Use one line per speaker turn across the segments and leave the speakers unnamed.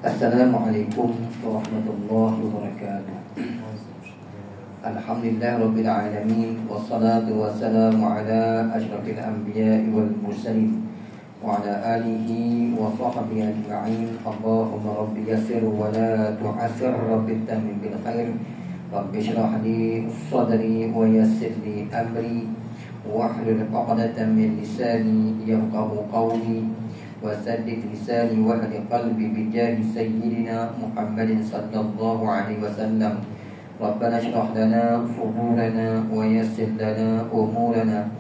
Assalamualaikum warahmatullahi wabarakatuh. Alhamdulillah Rabbil Alamin. Wassalatu wassalamu ala ashrafil anbiya wal mursalin wa ala alihi wa sahbihi ajma'in. Allahumma rabbi yassir wa la tu'assir, rabbi tamim bil khair, rabbi shrah li sadri wa yassir li amri wahlul 'uqdatam min lisani yafqahu qawli wasaddid lisani wahdi qalbi bijahi sayyidina Muhammadin sallallahu alaihi wasallam. Rabbana shrah lana sudurana wa yassir lana umurana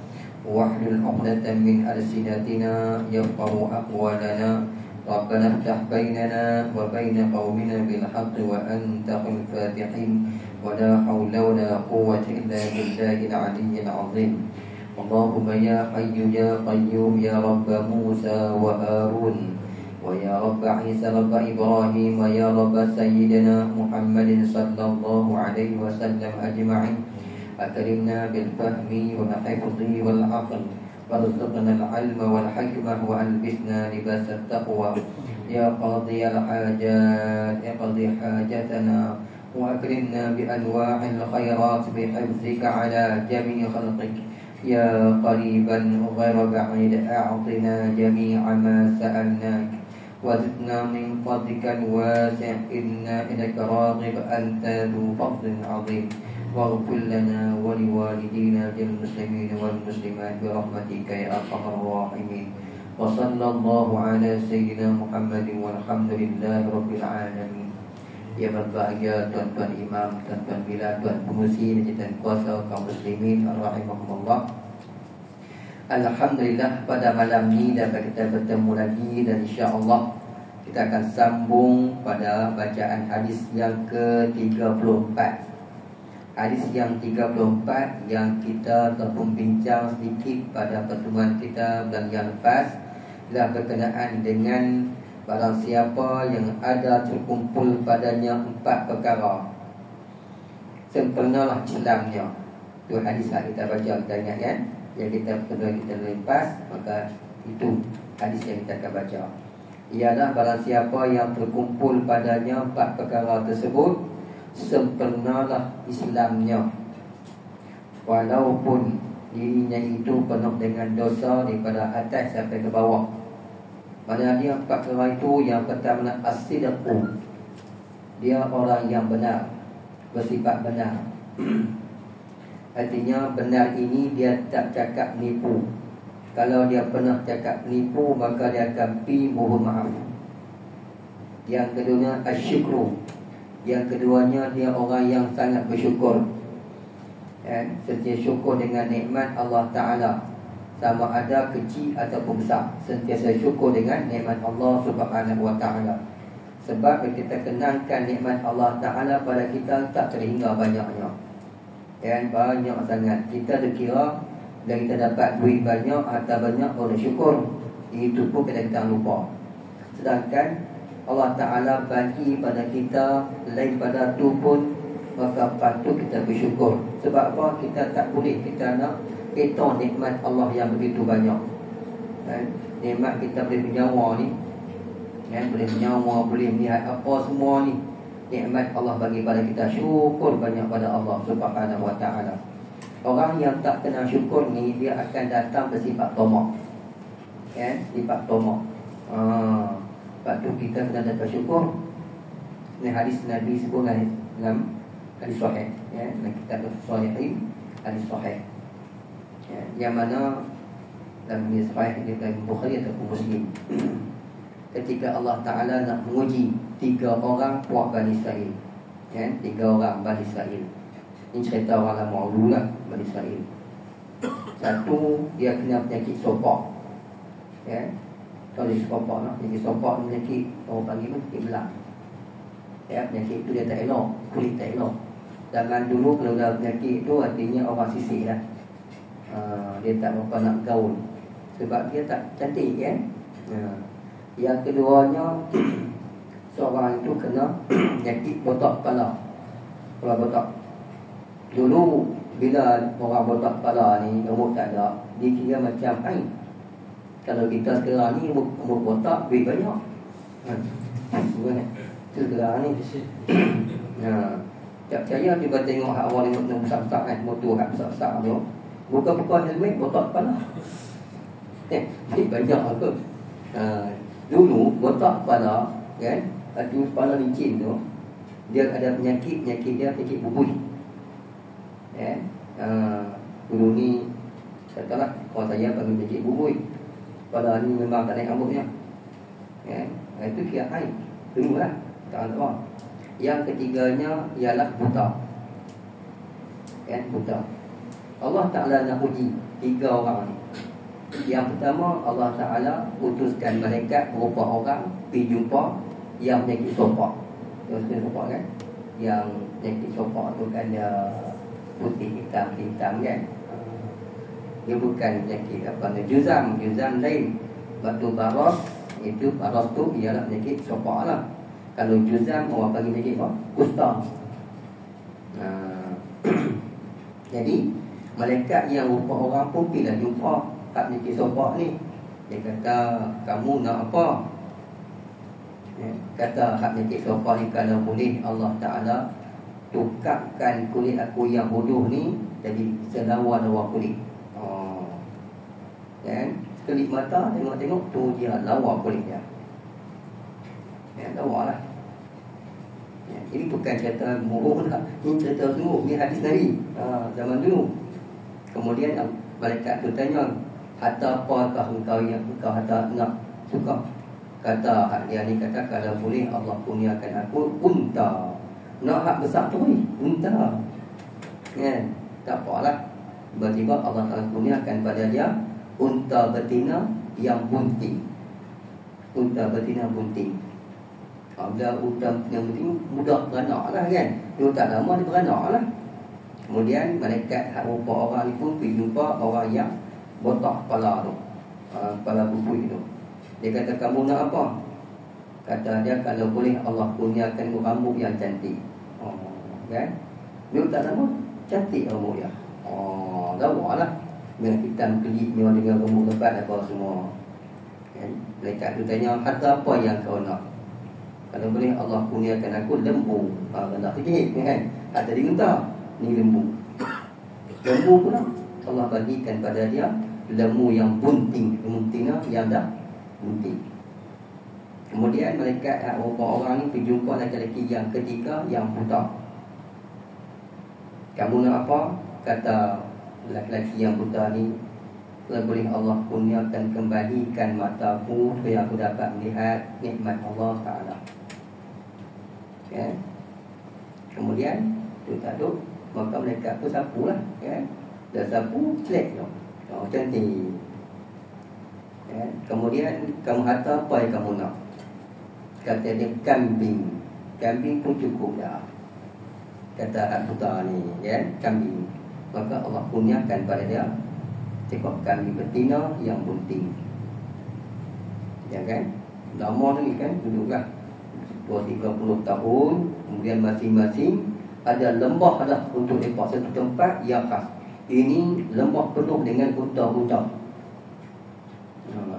wahlul 'uqdatam min alsinatina yafqahu aqwalana. Rabbana iftah bainana wa baina qaumina bil haqqi wa anta khairul fatihin wa la hawla wa la quwwata illa billahil aliyyil azim. Allahumma ya hayyu ya qayyum ya Rabba Musa wa Harun wa ya Rabba Isa Rabba Ibrahim wa ya Rabba Sayyidina Muhammadin sallallahu alaihi wasallam ajma'in. Akrimna bil fahmi wal hifzi wal aql warzuqna al ilma wal hikmah wa albisna libas at taqwa. Ya qadhi al hajat iqdi hajatana wa akrimna bi anwa'il khairat bi hifzika ala jami' khalqik. Ya qariban ghayra ba'id a'tina jami'a ma sa'alnak wazidna min fadlikal wasi' inna ilaka raghib anta dhu fadlin 'azim. Waghfir lana wa liwalidina wal muslimin wal muslimat bi rahmatika ya arhamar rahimin. Wa sallallahu ala sayyidina Muhammadin walhamdulillahi rabbil alamin. Ya berbahagia tuan-tuan imam, tuan-tuan bila, tuan pengusi dan kuasa kaum muslimin rahimahumullah. Alhamdulillah pada malam ni dapat kita bertemu lagi dan insya-Allah kita akan sambung pada bacaan hadis yang ke-34. Hadis yang 34 yang kita telah membincang sedikit pada pertemuan kita bulan yang lepas adalah berkenaan dengan barang siapa yang ada terkumpul padanya 4 perkara, sempurnalah Islamnya. Itu hadis yang kita baca, kita ingat kan? Yang kita lepas, maka itu hadis yang kita akan baca. Ialah barang siapa yang terkumpul padanya 4 perkara tersebut, sempurnalah Islamnya, walaupun dirinya itu penuh dengan dosa daripada atas sampai ke bawah. Mana dia 4 perkara itu? Yang pertama as-sidqu, dia orang yang benar, bersifat benar. Artinya benar ini dia tak cakap nipu. Kalau dia pernah cakap nipu, maka dia akan pi mohon maaf. Yang kedua asyukru, yang keduanya dia orang yang sangat bersyukur, sentiasa syukur dengan nikmat Allah Ta'ala, sama ada kecil ataupun besar, sentiasa syukur dengan nikmat Allah Subhanahu Wa Ta'ala. Sebab kita kenangkan nikmat Allah Ta'ala pada kita tak terhingga banyaknya, banyak sangat. Kita terkira bila kita dapat duit banyak, harta banyak, boleh syukur, itu pun kita lupa. Sedangkan Allah Ta'ala bagi pada kita lain pada tu pun, maka patut kita bersyukur. Sebab apa? Kita tak boleh kita nak hitung nikmat Allah yang begitu banyak. Nikmat kita boleh bernyawa ni, boleh bernyawa, boleh melihat apa semua ni, nikmat Allah bagi pada kita. Syukur banyak pada Allah Subhanahu Wa Ta'ala. Orang yang tak kenal syukur ni, dia akan datang bersifat tomak, sifat tomak. Sebab tu kita kena dapat syukur. Ini hadis Nabi sebut dalam hadis sahih, dalam kitab Sahihain, hadis sahih, yang mana dalam hadis sahih dari Bukhari ataupun Muslim. Ketika Allah Ta'ala nak menguji 3 orang puak Bani Israel, 3 orang Bani Israel. Ini cerita orang lama dulu lah, Bani Israel. Satu, dia kena penyakit sopak, kalau dia sopak lah, penyakit sopak ni penyakit, orang panggil pun penyakit belang. Penyakit itu dia tak elok, kulit tak elok. Zaman dulu kalau dah penyakit itu, artinya orang sisik lah. Dia tak berapa nak gaul, sebab dia tak cantik kan. Yang keduanya, seorang itu kena penyakit botak kepala. Kalau botak dulu, bila orang botak kepala ni rambut tak ada, dia kira macam Kalau kita sekarang ni umur botak duit banyak, kan. Itu sekarang ni. Tak percaya tiba tengok hak awal yang besar-besar kan, motor hak besar-besar tu. Buka-buka helmet, botak kepala. Ni banyak apa? Dulu botak kepala kan, atau kepala licin tu, dia ada penyakit dia penyakit bubui. Kan? Dulu ni saya tahu lah, kalau saya panggil penyakit bubui. Kepala ni memang tak naik rambutnya. Kan? Itu kira air. Dulu lah, tak ada. Yang ketiganya ialah buta. Kan, buta. Allah Ta'ala nak uji 3 orang ni. Yang pertama, Allah Ta'ala utuskan malaikat berupa orang pergi jumpa yang penyakit sopak. Terus sopak kan, yang penyakit sopak tu kan dia putih hitam kan. Dia bukan penyakit apa ni, juzam lain. Batu baras, itu baras tu ialah penyakit sopak lah. Kalau juzam orang panggil penyakit apa? Kusta. Jadi malaikat yang rupa orang pun bila jumpa hak penyakit sopak ni, dia kata, kamu nak apa? Kata hak penyakit sopak ni, kalau boleh Allah Ta'ala tukarkan kulit aku yang bodoh ni jadi selawa-lawa kulit. Kan? Sekelip mata tengok-tengok tu dia lawa kulit dia. Lawa lah. Ini bukan cerita murung lah, ini cerita sungguh. Ini hadis Nabi zaman dulu. Kemudian malaikat tu tanya, hatta apakah engkau yang engkau hatta nak suka? Kata hak dia ni, kata kalau boleh Allah kurniakan aku unta. Nak hak besar tu ni, unta. Kan? Tak apalah. Tiba-tiba Allah Ta'ala kurniakan pada dia unta betina yang bunting. Unta betina bunting. Bila unta yang bunting mudah beranak lah kan. Dia tak lama dia beranak lah. Kemudian malaikat hak rupa orang ni pun pergi jumpa orang yang botak kepala tu, kepala bubui tu. Dia kata, kamu nak apa? Kata dia, kalau boleh Allah kurniakan rambut yang cantik. Kan? Dia tak lama cantik rambut dia. Lawa lah. Dengan hitam kelitnya, dengan rambut lebat apa semua. Kan? Malaikat tu tanya, hatta apa yang kau nak? Kalau boleh Allah kurniakan aku lembu. Kalau sikit kan. Hatta dia minta, ni lembu. Lembu pula Allah bagikan pada dia lembu yang bunting. Buntingnya yang dah bunting. Kemudian malaikat orang ni pergi jumpa lelaki yang ketiga yang buta. Kamu nak apa? Kata lelaki yang buta ni, kalau boleh Allah kurniakan kembalikan mataku supaya aku dapat melihat nikmat Allah Ta'ala. Kan? Kemudian tu tak tu, maka malaikat tu sapu lah kan? Dah sapu, celek tu. Cantik. Kan? Kemudian kamu kata apa yang kamu nak? Kata dia kambing. Kambing pun cukup dah. Kata hak buta ni kan, kambing. Maka Allah kurniakan pada dia seekor kambing betina yang bunting. Ya kan? Lama lagi kan, duduklah 20-30 tahun. Kemudian masing-masing ada lembah lah untuk lepak satu tempat yang khas. Ini lembah penuh dengan unta-unta.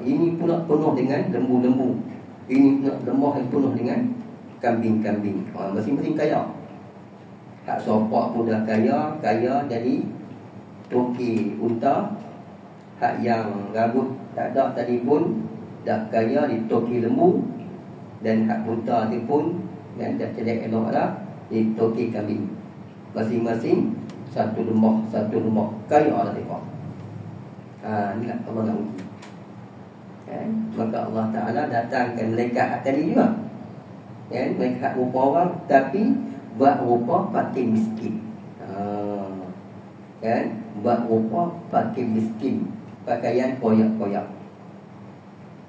Ini pula penuh dengan lembu-lembu. Ini pula lembah yang penuh dengan kambing-kambing. Masing-masing kaya. Hak sopak pun dah kaya jadi toki unta. Hak yang rambut tak ada tadi pun dah kaya di toki lembu. Dan hak buta tu pun dah celek elok dah di toki kambing. Masing-masing satu lembah kaya lah mereka. Inilah Allah nak uji. Maka Allah Ta'ala datangkan malaikat tadi juga. Malaikat rupa orang tapi buat rupa fakir miskin. Buat rupa fakir miskin, pakaian koyak-koyak.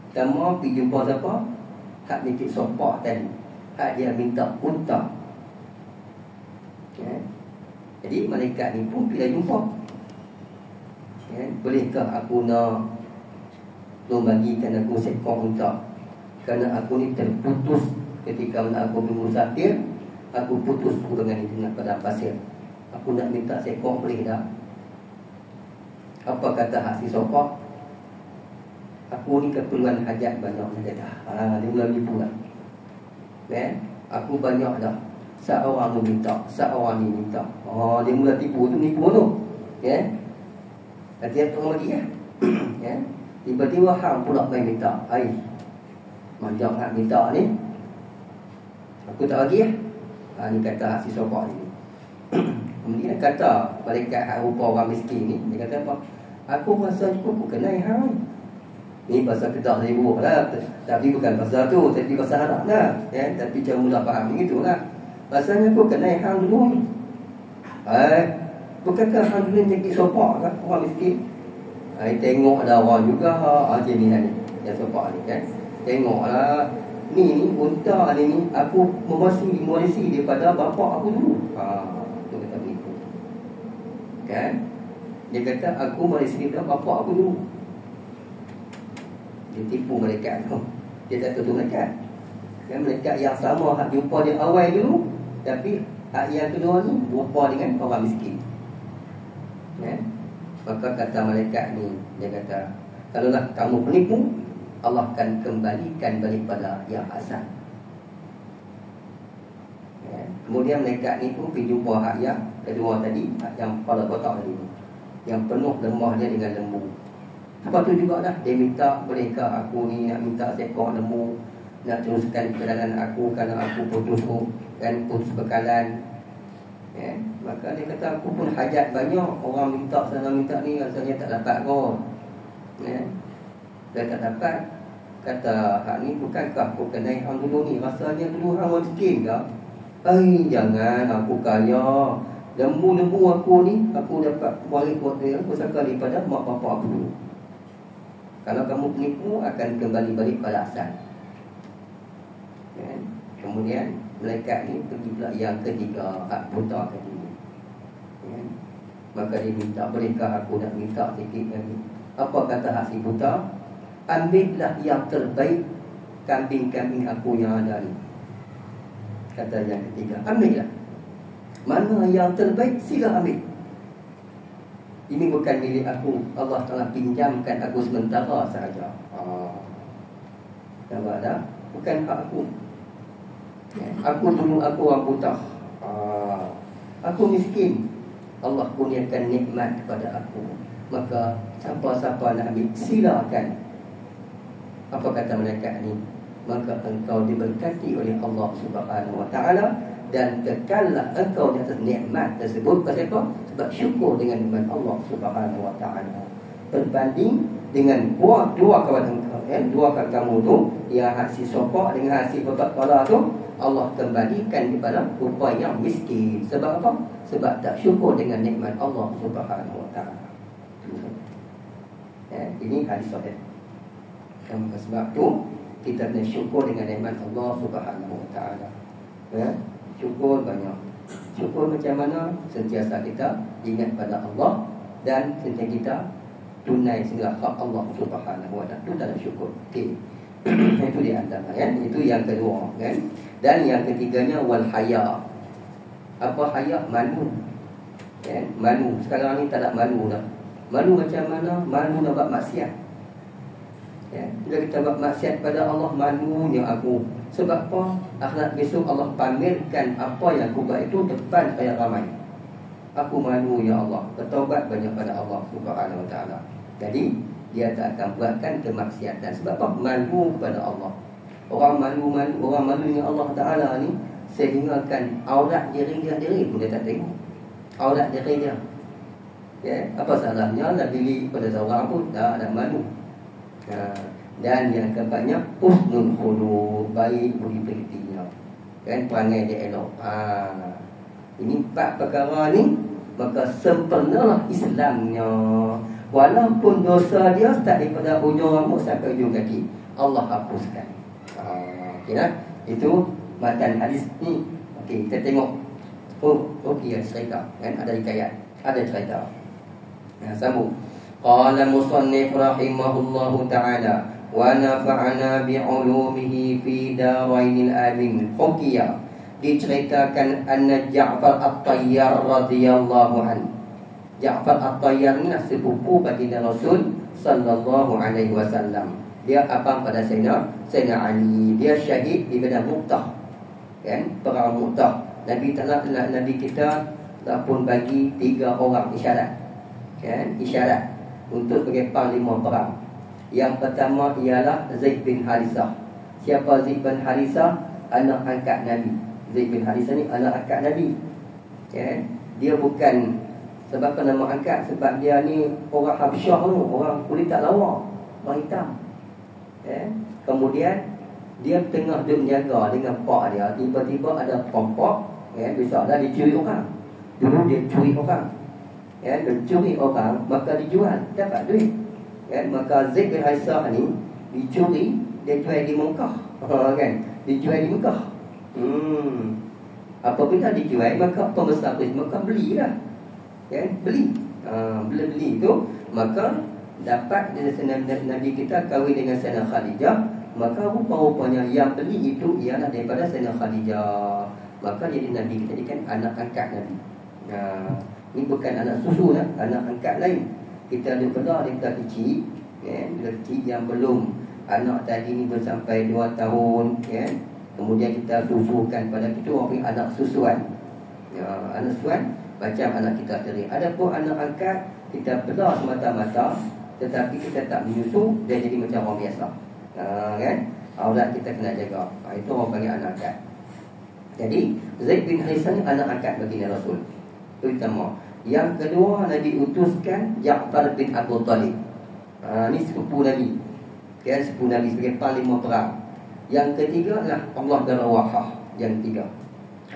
Pertama pergi jumpa siapa? Hak nikit sopak tadi. Hak dia minta unta. Jadi malaikat ni pun bila jumpa, bolehkah aku nak bagikan aku seekor unta? Kerana aku ni terputus ketika aku bermusafir. Aku putus dengan itu nak pada pasir. Aku nak minta seekor, boleh tak? Apa kata hak si sopak? Aku ni keperluan hajat banyak. Dia kata, dia mula nipu lah. Aku banyak dah. Seorang ni minta, seorang ni minta. Dia mula tipu tu. Nanti aku lagi tiba-tiba hang pula main minta. Macam nak minta ni, aku tak bagi ni kata si sopak ni. Kemudian kata malaikat hak rupa orang miskin ni, dia kata apa? Aku rasa aku kenal hang. Ni bahasa Kedah saya buat lah. Tapi bukan bahasa tu, tapi bahasa Arab lah. Tapi cara mula faham begitulah. Rasanya aku kenal hang dulu ni. Bukankah hang dulu jadi sopak kan orang miskin? Tengok ada orang juga macam ni yang sopak ni kan. Tengoklah ni unta ni aku mewarisi daripada bapak aku dulu. Tu kata begitu. Kan? Dia kata aku mewarisi daripada bapak aku dulu. Dia tipu malaikat tu. Dia kata tu malaikat. Kan malaikat yang sama hak jumpa dia awal dulu, tapi hak yang kedua ni berupa dengan orang miskin. Maka kata malaikat ni, dia kata, kalaulah kamu penipu, Allah akan kembalikan balik pada yang asal. Kemudian malaikat ni pun pergi jumpa hak yang kedua tadi, hak yang kepala kotak tadi, yang penuh lemah dia dengan lembu. Lepas tu juga dah dia minta, bolehkah aku ni nak minta seekor lembu, nak teruskan perjalanan aku kerana aku putus bekalan. Maka dia kata aku pun hajat banyak, orang minta sana minta ni rasanya tak dapat kot. Dia tak dapat. Kata hak ni, bukankah aku kenal hang dulu ni, rasanya dulu hang miskin ke? Jangan, aku kaya. Lembu-lembu aku ni aku dapat waris buat dia, aku sangka daripada mak bapak aku dulu. Kalau kamu penipu, akan kembali balik pada asal. Kemudian malaikat ni pergi pula yang ketiga, hak buta ketiga. Maka dia minta, bolehkah aku nak minta sikit lagi? Apa kata hak si buta? Ambillah yang terbaik kambing-kambing aku yang ada ni. Kata yang ketiga, ambillah. Mana yang terbaik, sila ambil. Ini bukan milik aku, Allah telah pinjamkan aku sementara sahaja. Nampak tak? Bukan hak aku. Aku dulu aku orang buta. Aku miskin. Allah kurniakan nikmat kepada aku. Maka siapa-siapa nak ambil, silakan. Apa kata malaikat ni? Maka engkau diberkati oleh Allah Subhanahu Wa Taala dan kekallah engkau di atas nikmat tersebut. Kenapa? Sebab syukur dengan nikmat Allah Subhanahu Wa Taala. Berbanding dengan dua kawan engkau, dua kawan kamu tu, yang hasil sopak dengan hasil babat kepala tu, Allah kembalikan kepada rupa yang miskin. Sebab apa? Sebab tak syukur dengan nikmat Allah Subhanahu Wa Taala. Ini hadis sahih. Maka sebab tu kita kena syukur dengan nikmat Allah Subhanahu Wa Taala. Syukur banyak. Syukur macam mana? Sentiasa kita ingat pada Allah dan sentiasa kita tunai segala hak Allah Subhanahu Wa Taala. Itu dalam syukur. Okey. Itu di antara itu yang kedua kan. Dan yang ketiganya wal haya. Apa haya? Malu. Malu. Sekarang ni tak ada malu dah. Malu macam mana? Malu nak buat maksiat. Bila kita buat maksiat pada Allah, malunya aku. Sebab apa? Akhirat besok Allah pamerkan apa yang aku buat itu depan banyak ramai. Aku malu ya Allah. Bertaubat banyak pada Allah Subhanahu Wa Taala. Jadi dia tak akan buatkan kemaksiatan. Sebab apa? Malu kepada Allah. Orang malu-malu, orang malu dengan Allah Ta'ala ni, sehinggakan aurat diri pun dia tak tengok. Aurat diri dia. Apa salahnya nak diri pada seorang pun tak ada malu. Dan yang keempatnya husnul khuluq, baik budi pekertinya. Kan, perangai dia elok. Ini 4 perkara ni, maka sempurnalah Islamnya. Walaupun dosa dia start daripada ujung rambut sampai ujung kaki, Allah hapuskan. Okey lah. Itu matan hadis ni. Okey, kita tengok. Okey, ada cerita kan, ada hikayat, ada cerita. Sambung. Qala musannif rahimahullahu ta'ala wa nafa'ana bi'ulumihi fi darainil amin. Hukiya, diceritakan anna Ja'far At-Tayyar radhiyallahu anhu. Ja'far At-Tayyar ni sepupu baginda Rasul sallallahu alaihi wasallam. Dia abang pada Sayyidina Ali. Dia syahid di medan Mu'tah. kan, perang Mu'tah. Nabi kita tak pun bagi 3 orang isyarat, kan, isyarat untuk sebagai panglima perang. Yang pertama ialah Zaid bin Harisah. Siapa Zaid bin Harisah? Anak angkat Nabi. Zaid bin Harisah ni anak angkat Nabi, kan. Dia bukan sebab apa nama angkat, sebab dia ni orang Habsyah tu, orang kulit tak lawa, orang hitam, kan. Kemudian dia tengah duduk menjaga dengan pak dia, tiba-tiba ada perampok, kan, besarlah dicuri orang. Dulu dia curi orang, kan, dia curi orang, maka dijual, dapat duit, kan. Maka Zaid bin Harisah ni dicuri, dia jual di Mekah, kan, dijual di Mekah. Apabila dijual, maka pembesar Mekah belilah, kan, beli. Beli tu, maka dapat Nabi kita kahwin dengan Sayyidina Khadijah. Maka rupa-rupanya yang beli itu ialah daripada Sayyidina Khadijah. Maka jadi Nabi kita jadikan anak angkat Nabi. Ini bukan anak susu lah, anak angkat lain. Kita ada belah daripada kecil, kan, bila kecil yang belum, anak tadi ni bersampai 2 tahun, kan. Kemudian kita susukan pada itu orang anak susuan. Anak susuan macam anak kita sendiri. Adapun anak angkat kita belah semata-mata, tetapi kita tak menyusu, dia jadi macam orang biasa. Kan? Aurat kita kena jaga. Itu orang panggil anak angkat. Jadi Zaid bin Harisah ni anak angkat baginda Rasul. Itu pertama. Yang kedua, Nabi utuskan Ja'far bin Abu Talib. Ni sepupu Nabi, kan, sepupu Nabi sebagai panglima perang. Yang ketiga lah Allah bin Rawahah. Yang ketiga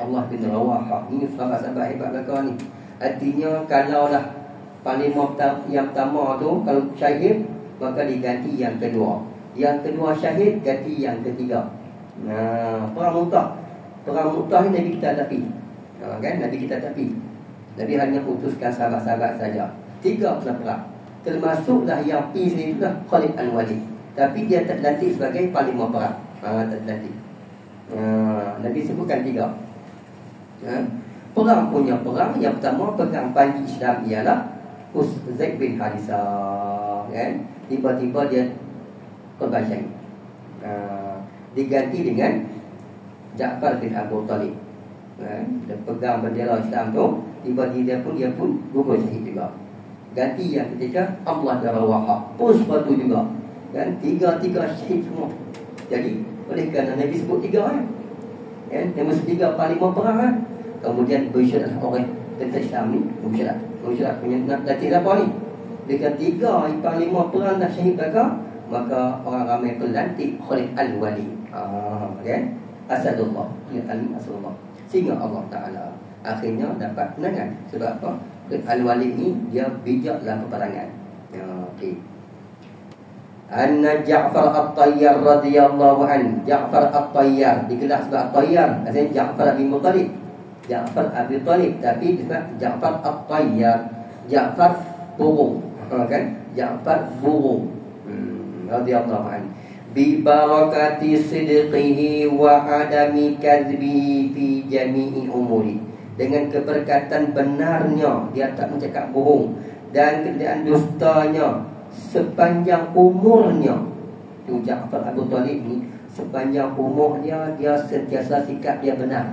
Allah bin Rawahah. Ini sahabat-sahabat hebat belakang ni. Artinya kalau lah panglima yang pertama tu kalau syahid, maka diganti yang kedua. Yang kedua syahid, ganti yang ketiga. Perang Mu'tah. Perang Mu'tah ni Nabi kita hadapi, kan, Nabi kita hadapi. Nabi hanya putuskan sahabat-sahabat saja. 3 perang. Termasuklah yang pergi itu lah Khalid Al-Walid. Tapi dia tak dilantik sebagai panglima perang. Tak dilantik. Nabi sebutkan 3. Perang punya perang. Yang pertama, perang panji Islam ialah Zaid bin Harisah, kan. Tiba-tiba dia korban syahid. Diganti dengan Ja'far bin Abu Talib. Dia pegang bendera Islam tu, tiba-tiba dia pun gugur syahid juga. Ganti yang ketiga Allah bin Rawahah, pun sepatu juga, kan. 3 syahid semua. Jadi oleh kerana Nabi sebut 3 kan, yang mesti 3 panglima perang kan. Kemudian bersyarat orang tentang Islam ni, bersyarat punya nak latih apa ni. Dengan 3 panglima perang dah syahid maka orang ramai pelantik Khalid Al-Walid, kan, Asadullah, Khalid Asadullah. Sehingga Allah Ta'ala akhirnya dapat kemenangan. Sebab apa? Khalid Al-Walid ni dia bijak dalam peperangan. Okey. Anna Ja'far At-Tayyar radhiyallahu an. Ja'far At-Tayyar digelar sebab At-Tayyar, maksudnya Ja'far bin Muttalib. Ja'far Abi Talib, tapi disebut Ja'far At-Tayyar. Ja'far burung, kan? Ja'far burung. Radhiyallahu anhu bi barakati sidqihi wa adami kadhibi fi jami'i umuri. Dengan keberkatan benarnya, dia tak mencakap bohong, dan ketiadaan dustanya sepanjang umurnya. Tu Ja'far Abu Talib ni sepanjang umur dia sentiasa sikap dia benar.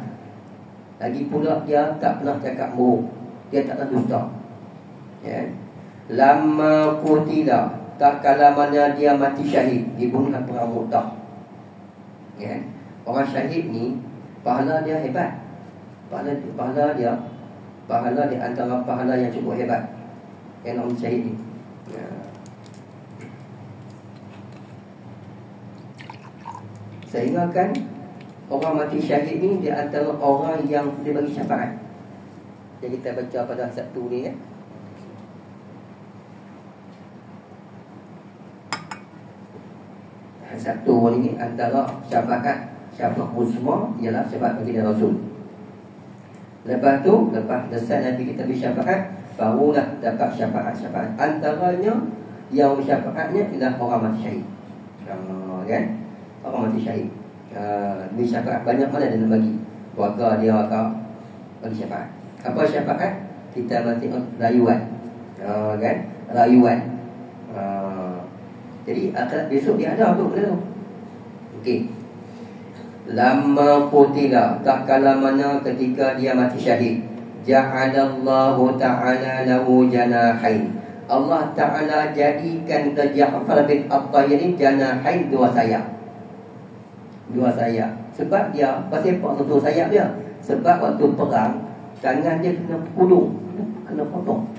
Lagi pula dia tak pernah cakap bohong, dia tak pernah dusta, ya. Lama kutila, tak kala mana dia mati syahid, dibunuh dalam perang Mu'tah, ya. Orang syahid ni pahala dia hebat. Pahala dia antara pahala yang cukup hebat, yang orang syahid ni, ya. Sehingga kan orang mati syahid ni dia antara orang yang dia bagi syafaat. Jadi kita baca pada satu ni, ya. Satu ini antara syafaat uzma ialah syafaat baginda Rasul. Lepas tu, lepas selesai Nabi kita bersyafaat, barulah dapat syafaat. Antaranya yang syafaatnya ialah orang mati syahid, kan? Orang mati syahid. Ini syafaat banyak mana dia nak bagi. Warga dia akan bagi syafaat. Apa syafaat? Kita mati rayuan, kan? Rayuan. Jadi akhirat besok dia ada tu benda tu. Okey. Lamma qutila, tak kala mana ketika dia mati syahid, ja'alallahu ta'ala lahu janahain, Allah Ta'ala jadikan Ja'far bin At-Tayyib ni janahain, dua sayap. Dua sayap. Sebab dia, pasal apa dua sayap dia? Sebab waktu perang, tangan dia kena pulung, kena potong.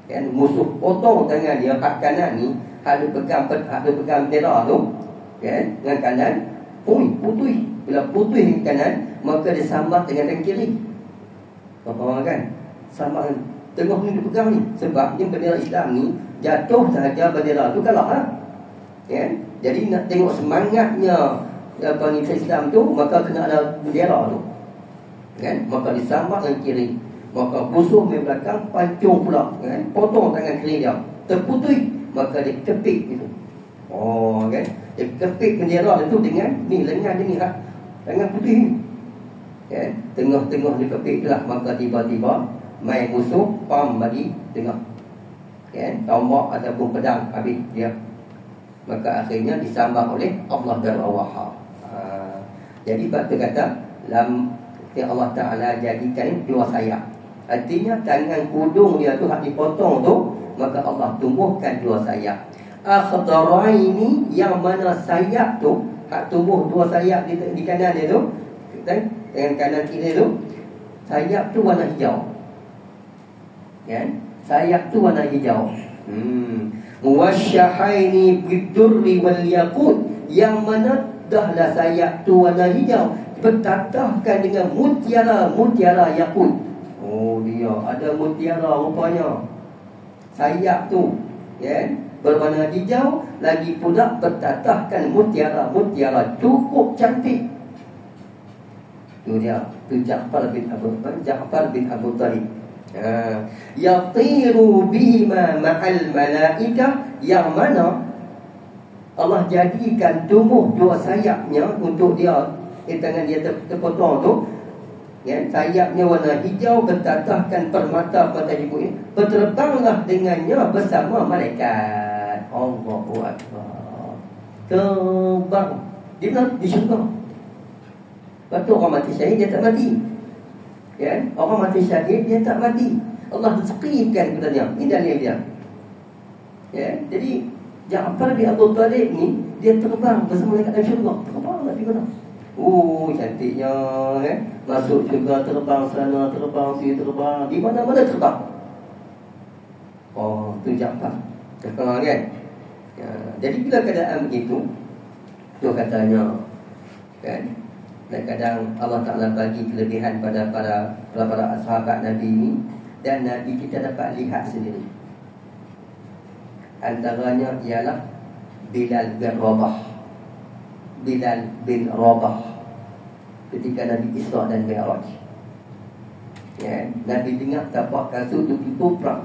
Kan, musuh potong tangan dia, hak kanan ni, hak pegang bendera tu, kan, dengan kanan, putih. Bila putih kanan, maka dia sambat dengan tangan kiri. Faham kan? Sambat tengah ni dia pegang ni. Sebab ni bendera Islam ni, jatuh sahaja bendera tu kalah lah. Kan? Jadi nak tengok semangatnya Islam tu, maka kena ada bendera tu. Kan? Maka disambat dengan kiri. Maka musuh di belakang pancung pula, kan? Potong tangan kiri dia, terputus, maka dia kepik itu. Oh, kan? Dia kepik bendera itu dengan ni lengan dia ni, tangan putih ni. Kan? Tengah-tengah dia kepik lah, maka tiba-tiba main musuh pam bagi tengah. Kan? Tombak ataupun pedang habis dia. Maka akhirnya disambar oleh Allah Jalla. Jadi bab kata Allah Ta'ala jadikan dua sayap. Artinya tangan hudung dia tu hak dipotong tu, maka Allah tumbuhkan dua sayap. Akhdaraini, yang mana sayap tu hak tumbuh dua sayap di kanan dia tu, tangan kanan kiri tu, sayap tu warna hijau. Kan? Sayap tu warna hijau. Wasyahaini bidurri wal yaqut, yang mana dahlah sayap tu warna hijau, bertatahkan dengan mutiara yakut. Oh, dia ada mutiara rupanya. Sayap tu, ya, berwarna hijau, lagi pula bertatahkan mutiara cukup cantik. Tu dia, tu Ja'far bin Abu Talib. Yatiru bihima ma'al malaikah, yang mana Allah jadikan tumbuh dua sayapnya untuk dia. Tangan dia terpotong tu, ya, sayapnya warna hijau, bertatahkan permata pada ibu ini, berterbanglah dengannya bersama malaikat. Allahu Akbar. Terbang. Di syurga. Lepas tu orang mati syahid dia tak mati. Ya, orang mati syahid dia tak mati. Allah disqifkan kepada dia. Ini dalil dia. Ya, jadi Ja'far bin Abu Talib ni, dia terbang bersama malaikat dalam syurga. Terbang nak pergi mana? Oh, cantiknya, kan? Masuk syurga, terbang sana, terbang sini, terbang di mana-mana terbang. Oh, tu Ja'far. Terkenal, kan? Ya, jadi bila keadaan begitu, tu katanya, kan? Dan kadang Allah Ta'ala bagi kelebihan pada para sahabat Nabi ini, dan Nabi kita dapat lihat sendiri. Antaranya ialah Bilal bin Rabah ketika Nabi Isra dan Mi'raj. Ya, Nabi dengar tapak kasut tu prak.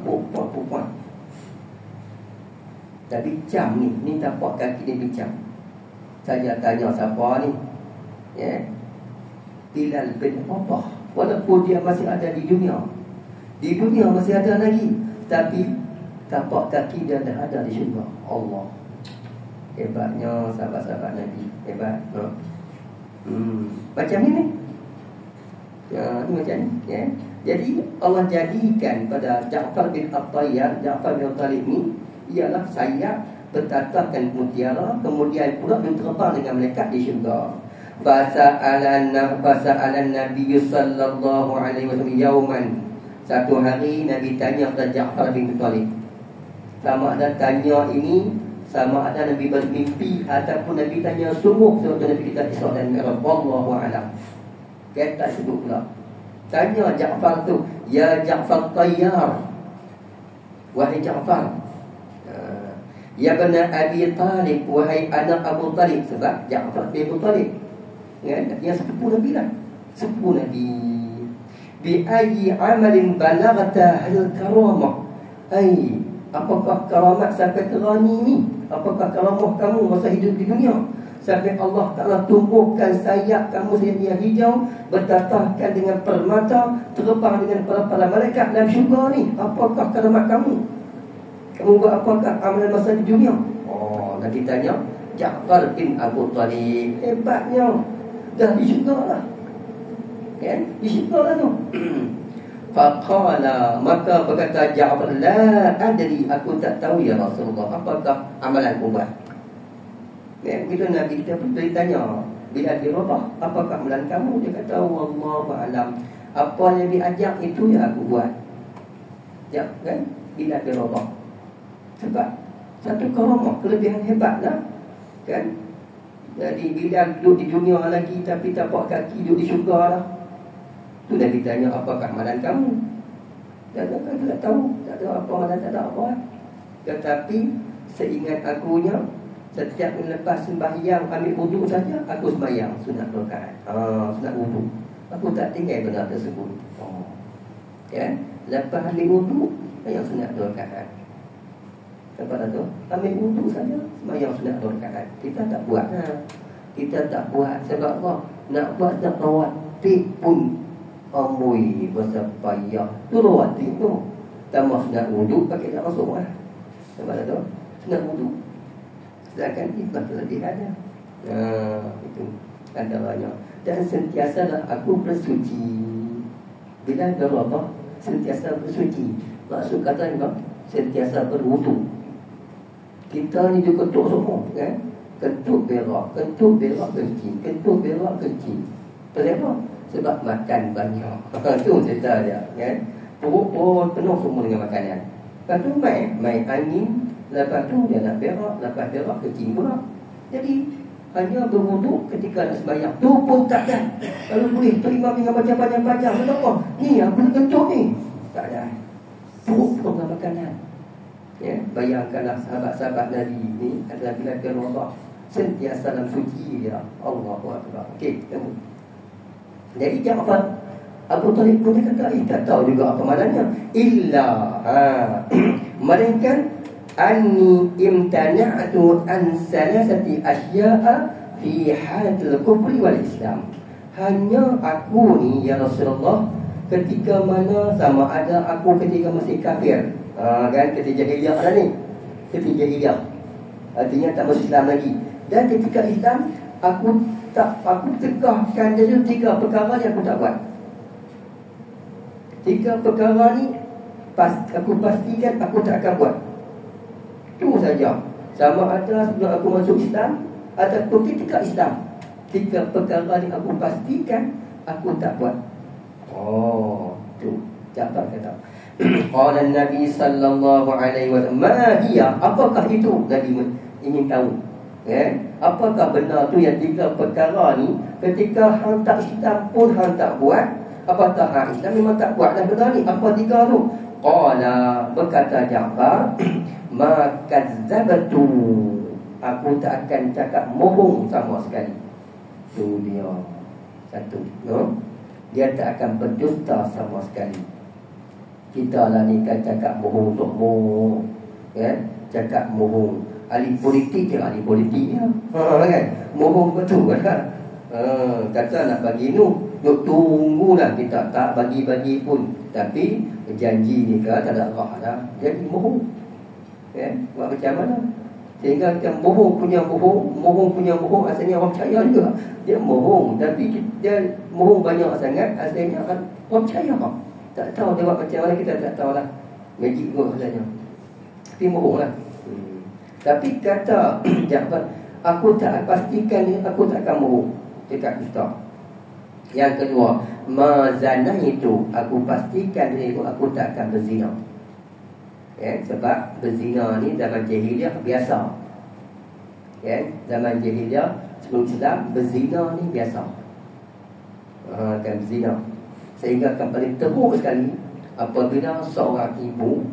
Dah bincang ni tapak kaki dia bincang. Saya tanya siapa ni? Ya, Bilal bin Rabah. Walaupun dia masih ada di dunia masih ada lagi, tapi tapak kaki dia dah ada di syurga. Allah, hebatnya sahabat-sahabat Nabi. Hebat. Macam ni. Ya, ni macam ni, ya. Jadi Allah jadikan pada Ja'far bin At-Tayyib, Ja'far bin Talib ni, ialah sayap bertatahkan mutiara, kemudian pula terbang dengan malaikat di syurga. Fasa'alan Nabi sallallahu alaihi wasallam yauman. Satu hari Nabi tanya kepada Ja'far bin Talib. Sama ada tanya ini, sama ada Nabi bermimpi, ataupun Nabi tanya sungguh sebab Nabi kita Isra dan Mi'raj. Wallahu a'lam. Dia tak sebut pula. Tanya Ja'far tu, ya Ja'far Tayyar, wahai Ja'far, ya bana Abi Talib, wahai anak Abu Talib. Sebab Ja'far bin Abu Talib, ya, yang sepupu Nabi lah, sepupu Nabi. Bi ayyi amalin balagta al-karamah, apakah karamat sampai terani ni? Apakah karamah kamu masa hidup di dunia sampai Allah Ta'ala tumbuhkan sayap kamu yang hijau, bertatahkan dengan permata, terbang dengan para malaikat dalam syurga ni? Apakah karamat kamu? Kamu buat apakah amalan masa di dunia? Oh, nanti tanya Ja'far bin Abu Talib. Hebatnya dah di syurga lah. Kan? Di syurga lah tu. Faqala, maka berkata Ja'far, la adri, aku tak tahu ya Rasulullah, apakah amalan aku buat. Bila Nabi kita bertanya, bila dia Rabah, apakah amalan kamu? Dia kata, wallahu a'lam, apa yang diajak itu yang aku buat. Ya, kan? Bila dia Rabah. Sebab satu karamah, kelebihan hebat lah. Kan? Jadi bila duduk di dunia lagi tapi tapak kaki duduk di syurga lah. Tu dah ditanya, apakah amalan kamu? Tak tahu, tak tahu apa amalan, tak ada apa. Tetapi seingat akunya, setiap lepas sembahyang ambil wudu saja, aku sembahyang sunat rakaat. Sunat wudu. Aku tak tinggal benda tersebut. Ya, lepas ambil wudu, sembahyang sunat rakaat. Lepas tu ambil wudu saja, sembahyang sunat rakaat. Kita tak buat. Kita tak buat sebab apa? Nak buat nak rawatib pun amboi besar payah. Tu rawatib tu. Tambah sunat wudu pakai tak masuk lah. Sebab tu sunat wudu. Sedangkan itu kelebihannya. Itu antaranya. Dan sentiasalah aku bersuci. Bila berubah, sentiasa bersuci. Maksud kata ni, sentiasa berwudu. Kita ni juga ketuk semua, kan? Ketuk berak kencing, ketuk berak kencing. Kenapa? Sebab makan banyak. Itu cerita dia, kan? Perut penuh semua dengan makanan. Lepas tu main angin. Lepas tu dia nak berak, lepas berak kencing pula. Jadi hanya berwuduk ketika nak sembahyang. Tu pun tak ada. Kalau boleh terima dengan baca panjang-panjang, kenapa? Ni aku nak ketuk ni. Tak ada. Perut penuh dengan makanan. Ya, bayangkanlah sahabat-sahabat Nabi ni adalah bila Allah sentiasa dalam suci dia. Allahu Akbar. Okey, tengok. Jadi Ja'far Abu Talib pun dia kata, tak tahu juga apa maknanya. Illa melainkan anni imtana'tu an salasati asya'a fi halatil kufri wal Islam. Hanya aku ni ya Rasulullah, ketika mana sama ada aku ketika masih kafir, kan, ketika jahiliyah lah ni, ketika jahiliyah artinya tak masuk Islam lagi, dan ketika Islam aku tegakkan dia 3 perkara yang aku tak buat. 3 perkara ni aku pastikan aku tak akan buat. Itu saja. Sama ada sebelum aku masuk Islam ataupun ketika Islam, 3 perkara ni aku pastikan aku tak buat. Tu Ja'far kata. Qala Nabi sallallahu alaihi wasallam, ma hiya, apakah itu? Nabi ingin tahu. Apakah benar tu yang 3 perkara ni ketika hang tak Islam pun hang tak buat? Apakah hang Islam memang tak buat dah benda ni? Apa 3 tu? Qala, berkata Ja'far, ma kadzabtu, aku tak akan cakap bohong sama sekali. Tu dia. Satu, no? Dia tak akan berdusta sama sekali. Kita lah ni kan cakap bohong untuk bohong, kan? Cakap bohong. Ahli politik je, ahli politik je. Kan? Bohong betul kan? Kata nak bagi ni, tunggulah, kita tak bagi-bagi pun. Tapi janji ni kan tak ada arah dah. Jadi bohong. Kan? Buat macam mana? Sehingga macam bohong punya bohong asalnya orang percaya juga. Dia bohong, tapi dia bohong banyak sangat, asalnya orang percaya. Tak tahu dia buat macam mana, kita tak tahu lah. Magic kot asalnya. Tapi bohong lah. Tapi kata Ja'far, aku tak pastikan ni, aku tak akan bohong. Cakap dusta. Yang kedua, mazana itu, aku pastikan dia itu aku tak akan berzina. Sebab berzina ni zaman jahiliyah biasa. Zaman jahiliyah sebelum Islam, berzina ni biasa. Kan berzina. Sehingga akan paling teruk sekali apabila seorang ibu,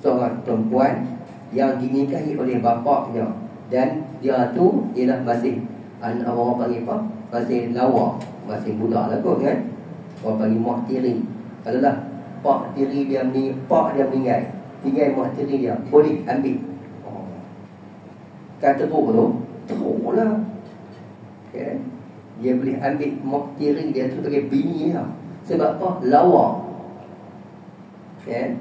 seorang perempuan yang dinikahi oleh bapaknya, dan dia tu ialah masih orang panggil apa? Masih lawa, masih budak lah kot, kan? Orang panggil muhtiri. Kalau lah pak tiri dia ni, pak dia meninggal, tinggal muhtiri dia, boleh ambil. Kata teruk lah. Dia boleh ambil muhtiri dia tu sebagai bini lah. Sebab apa? Lawa. Dia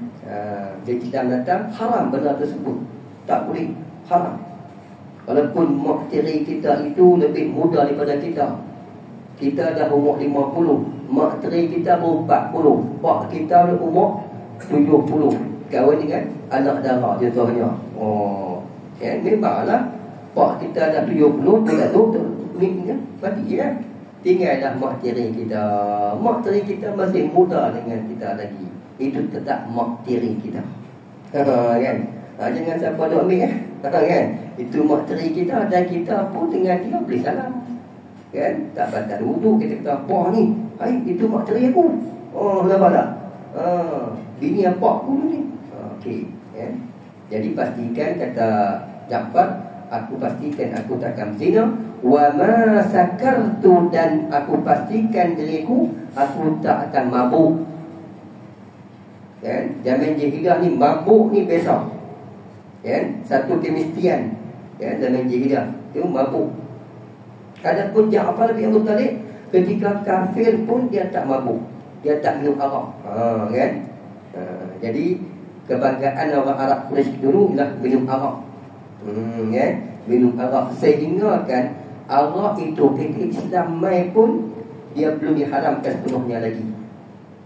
Islam datang, haram benda tersebut. Tak boleh, haram. Walaupun muhtiri kita itu lebih muda daripada kita, kita dah umur 50, mak teri kita umur 40, pak kita dah umur 70, kahwin dengan anak dara contohnya. Memanglah pak kita dah 70, dia tu ni kan mati kan. Tinggallah mak tiri kita. Mak tiri kita masih muda dengan kita lagi. Itu tetap mak tiri kita. Kan? Jangan siapa duk ambil kan? Itu mak tiri kita dan kita pun dengan dia boleh salam. Kan? Tak batal wudu kita kata apa ni? Itu mak tiri aku. Nampak tak? Bini apa aku ni? Okey, kan? Jadi pastikan kata Ja'far, aku pastikan aku takkan zina. Wa ma sakartu, dan aku pastikan diriku aku tak akan mabuk. Kan? Zaman jahiliah ni mabuk ni biasa. Kan? Satu kemestian. Kan? Zaman jahiliah tu mabuk. Adapun Ja'far bin Abi Talib ketika kafir pun dia tak mabuk. Dia tak minum arak. Kan? Jadi kebanggaan orang Arab Quraisy dulu ialah minum arak. Kan? Minum arak sehingga kan arak itu ketika Islam mai pun dia belum diharamkan sepenuhnya lagi.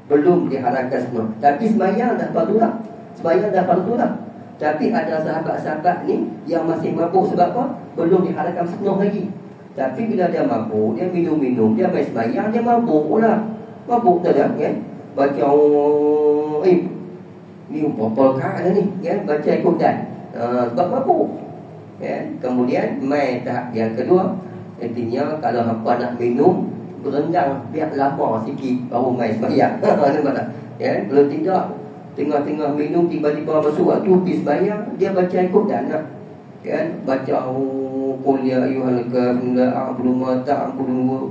Belum diharamkan sepenuh. Tapi sembahyang dah fardu dah. Sembahyang dah fardu dah. Tapi ada sahabat-sahabat ni yang masih mabuk sebab apa? Belum diharamkan sepenuh lagi. Tapi bila dia mabuk, dia minum-minum, dia main sembahyang, dia mabuk pula. Mabuk dah kan? Baca ni berapa rakaat dah ni kan? Baca Al-Quran. Sebab mabuk. Kan? Kemudian mai tahap yang kedua, intinya kalau hampa nak minum berendang biar lama sikit baru mai sembahyang. Nampak tak? Ya, kalau tidak tengah-tengah minum tiba-tiba masuk waktu pergi sembahyang, dia baca Al-Quran lah. Kan? Baca qul ya ayyuhal kafirun la a'budu ma ta'budun.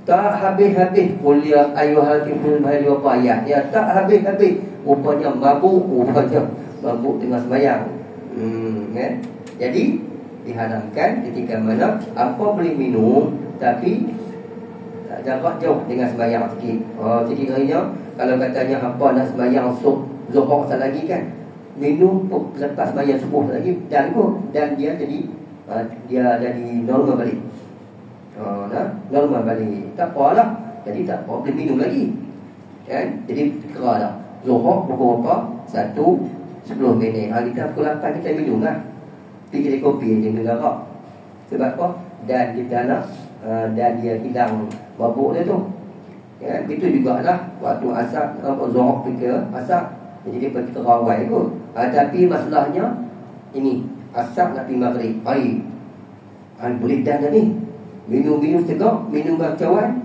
Tak habis-habis qul ya ayyuhal kafirun apa ayat. Ya, tak habis-habis. Rupanya mabuk tengah sembahyang. Kan? Jadi diharamkan ketika mana apa boleh minum tapi jarak jauh dengan sembahyang sikit. Sikit harinya kalau katanya hampa nak sembahyang zuhur sekali lagi kan, minum lepas sembahyang subuh lagi dan dia jadi normal balik. Normal balik. Tak apalah. Jadi tak apa boleh minum lagi. Kan? Jadi kera dah. Zuhur pukul berapa? 1:10 minit. Kita pukul 8 kita minum lah. Pergi kedai kopi je minum arak. Sebab apa? Dan kita nak dan dia hilang mabuk dia tu. Ya, itu jugalah waktu asar zuhur pergi asar. Jadi dia pergi terawai kot. Tapi masalahnya ini asar nak pergi maghrib. Boleh dah ni. Minum tegak, minum kawan.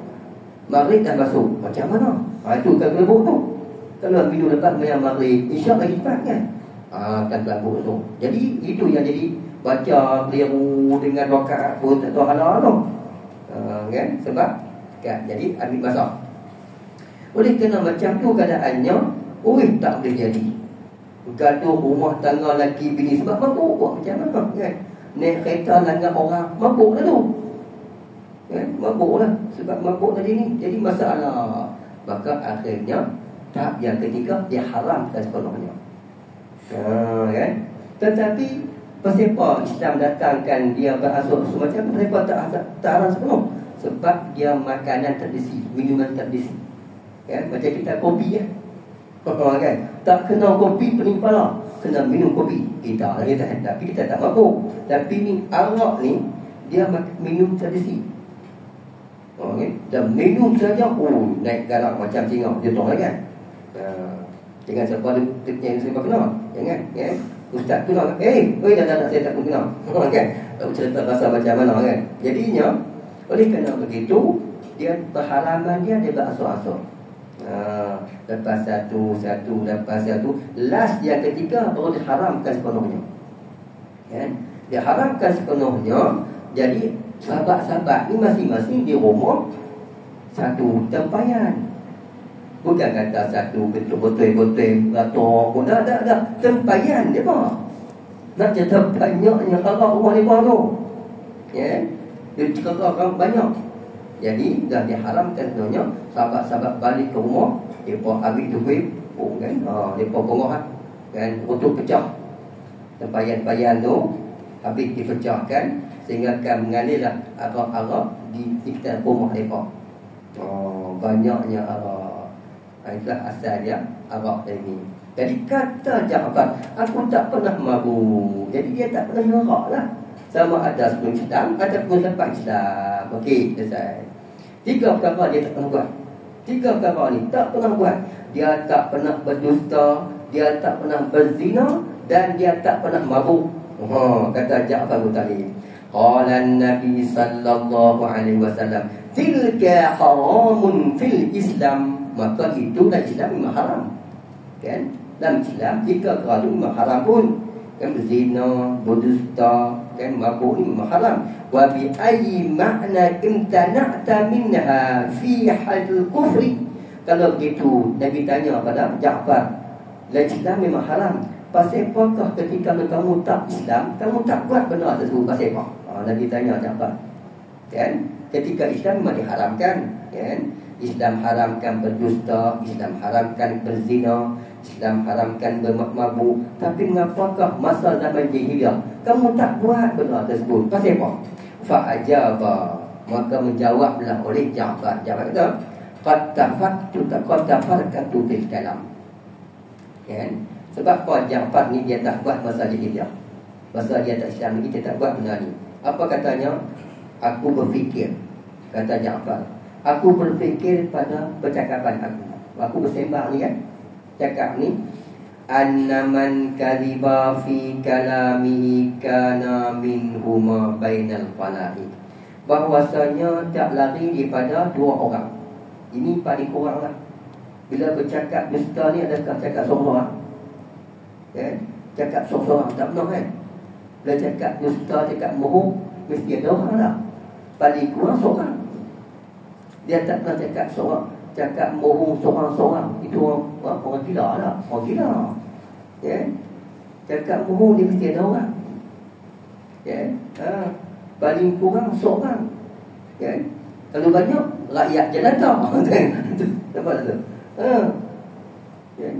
Maghrib dah masuk. Macam mana? Itu kan kelebuk tu. Kalau minum lepas mayang maghrib, isyak lagi cepat kan? Kan kelebuk tu. Jadi itu yang jadi baca keliru dengan rakaat pun tak tahu halal tu. Kan? Sebab kan, jadi ambil masa. Oleh kerana macam tu keadaannya, tak boleh jadi. Gaduh rumah tangga lelaki bini sebab mabuk buat macam mana kan? Naik kereta langgar orang, mabuk dah tu. Kan? Mabuk lah. Sebab mabuk tadi ni jadi masalah. Maka akhirnya tahap yang ketiga dia haramkan sepenuhnya. Kan? Tetapi pasal apa Islam datangkan dia berasal semacam mereka tak haram sepenuh? Sebab dia makanan tradisi, minuman tradisi. Kan? Macam kita kopi ya. Kan? Tak kena kopi pening kepala, kena minum kopi. Kita lagi tahan, tapi kita tak mabuk. Tapi ni arak ni dia minum tradisi. Okay? Dan minum saja naik garak macam singa. Dia tahu kan? Jangan siapa yang saya kenal. Jangan kan? Ustaz tu nak dah saya tak kenal. Kan? Tak cerita pasal macam mana kan? Jadinya oleh kerana begitu dia perharaman dia berasal-asal. Lepas satu lepas satu, last yang ketiga baru diharamkan sepenuhnya. Kan? Diharamkan sepenuhnya. Jadi sahabat-sahabat ni masing-masing di rumah satu tempayan. Bukan kata satu betul-betul rator pun dah tempayan dia apa? Nak cerita banyaknya kalau rumah ni tu. Ya. Dia cerita kan banyak. Jadi dah diharamkan sebenarnya sahabat-sahabat balik ke rumah, depa ambil duit, kan? Depa bongok kan untuk pecah. Tempayan-tempayan tu habis dipecahkan sehingga akan mengalirlah arak-arak di sekitar rumah depa. Banyaknya arak. Itulah asal dia arak ini. Jadi kata Ja'far, aku tak pernah mabuk. Jadi dia tak pernah merak lah. Sama ada sebelum Islam ataupun lepas Islam. Okey, selesai. 3 perkara dia tak pernah buat. 3 perkara ni tak pernah buat. Dia tak pernah berdusta, dia tak pernah berzina, dan dia tak pernah mabuk. Kata Ja'far tadi. Qala Nabi sallallahu alaihi wasallam, tilka haramun fil Islam. Maka itulah Islam memang haram. Kan? Dalam Islam 3 perkara itu memang haram pun. Kan, berzina, berdusta, kan, mabuk ni memang haram. Wa bi ayyi ma'na imtana'ta minha fi hadil kufri. Kalau begitu Nabi tanya pada Ja'far, la Islam memang haram, pasal apakah ketika kamu tak Islam, kamu tak buat benda tersebut, pasal apa? Nabi tanya Ja'far. Kan? Ketika Islam memang diharamkan, kan? Islam haramkan berdusta, Islam haramkan berzina, Islam haramkan bermabuk. Tapi mengapakah masa zaman jahiliyah kamu tak buat benda tersebut? Pasal apa? Fa'ajaba, maka menjawablah oleh Ja'far. Jawab kata, qad tafarkatu fil kalam. Kan? Sebab apa Ja'far ni dia tak buat masa jahiliyah, masa dia tak Islam lagi, dia tak buat benda ni. Apa katanya? Aku berfikir, kata Ja'far, aku berfikir pada percakapan aku. Aku bersembang ni kan, cakap ni, annaman kadhiba fi kalamihi kana minhuma bainal falahi. Bahwasanya tak lari daripada 2 orang. Ini paling kurang lah. Bila bercakap dusta ni, adakah cakap seorang? Kan? Cakap seorang tak pernah kan? Bila cakap dusta, cakap bohong, mesti ada orang lah. Paling kurang seorang. Dia tak pernah cakap seorang, cakap bohong seorang-seorang. Itu orang gila lah. Orang gila. Ya? Cakap bohong dia mesti ada orang. Ya? Paling kurang seorang. Ya? Kalau banyak, rakyat jelata. Dapat tak tu? Ya?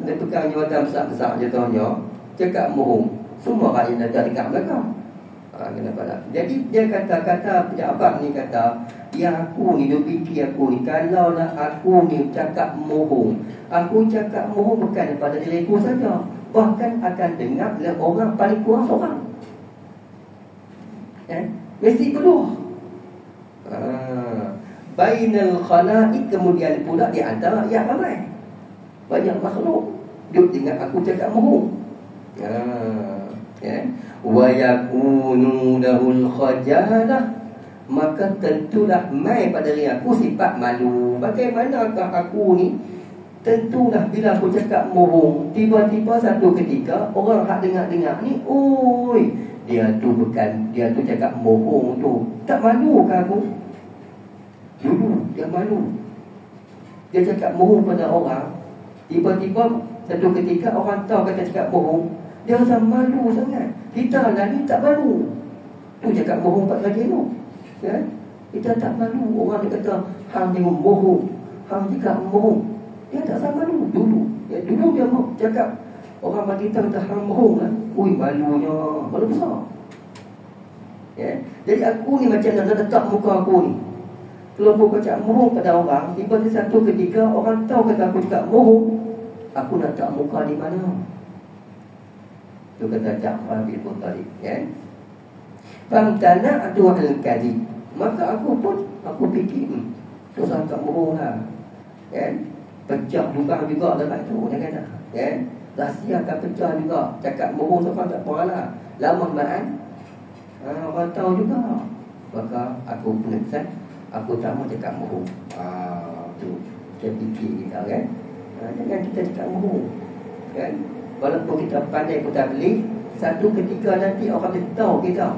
Dia pegang jawatan besar-besar je tahunya, cakap bohong, semua rakyat ada dekat belakang. Kenapa tak? Jadi dia kata-kata Ja'far ni kata, yang aku ni, dia fikir aku ni, kalau lah aku ni cakap bohong, aku cakap bohong bukan daripada diriku saja, bahkan akan dengar oleh orang paling kurang seorang. Mesti kedua. Bainal khalaiq, kemudian pula di antara yang ramai, banyak makhluk dia dengar aku cakap bohong. Wa yakunu lahul khajalah, maka tentulah mai pada diri aku sifat malu. Bagaimanakah aku ni? Tentulah bila aku cakap bohong, tiba-tiba satu ketika orang hak dengar-dengar ni, oi, dia tu bukan, dia tu cakap bohong tu. Tak malu ke aku? Dulu dia malu. Dia cakap bohong pada orang, tiba-tiba satu ketika orang tahu kata cakap bohong, dia rasa malu sangat. Kita lah ni tak malu. Tu cakap bohong 4 lagi tu. Ya? Kita tak malu. Orang dia kata hang tengok bohong, hang cakap bohong, dia tak rasa malu. Dulu ya, dulu dia cakap, orang bagi kita kata hang bohong lah, ui, malunya malu besar. Ya? Jadi aku ni macam nak letak muka aku ni. Kalau aku cakap bohong pada orang, tiba-tiba satu ketika orang tahu kata aku cakap bohong, aku nak letak muka di mana? Itu kata Ja'far bin Abi Thalib, ya. Famtana atu al-kadhib, maka aku pun fikir, tu sangka bohong lah. Ya. Pecah lubang juga dalam tu, dia kata. Ya. Rahsia akan pecah juga. Cakap bohong sampai tak apa lah. Lama maan, orang tahu juga. Maka aku penesan, aku tak mau cakap bohong. Tu saya fikir kita kan. Jangan kita cakap bohong. Kan? Walaupun kita pandai putar beli, satu ketika nanti orang tahu kita.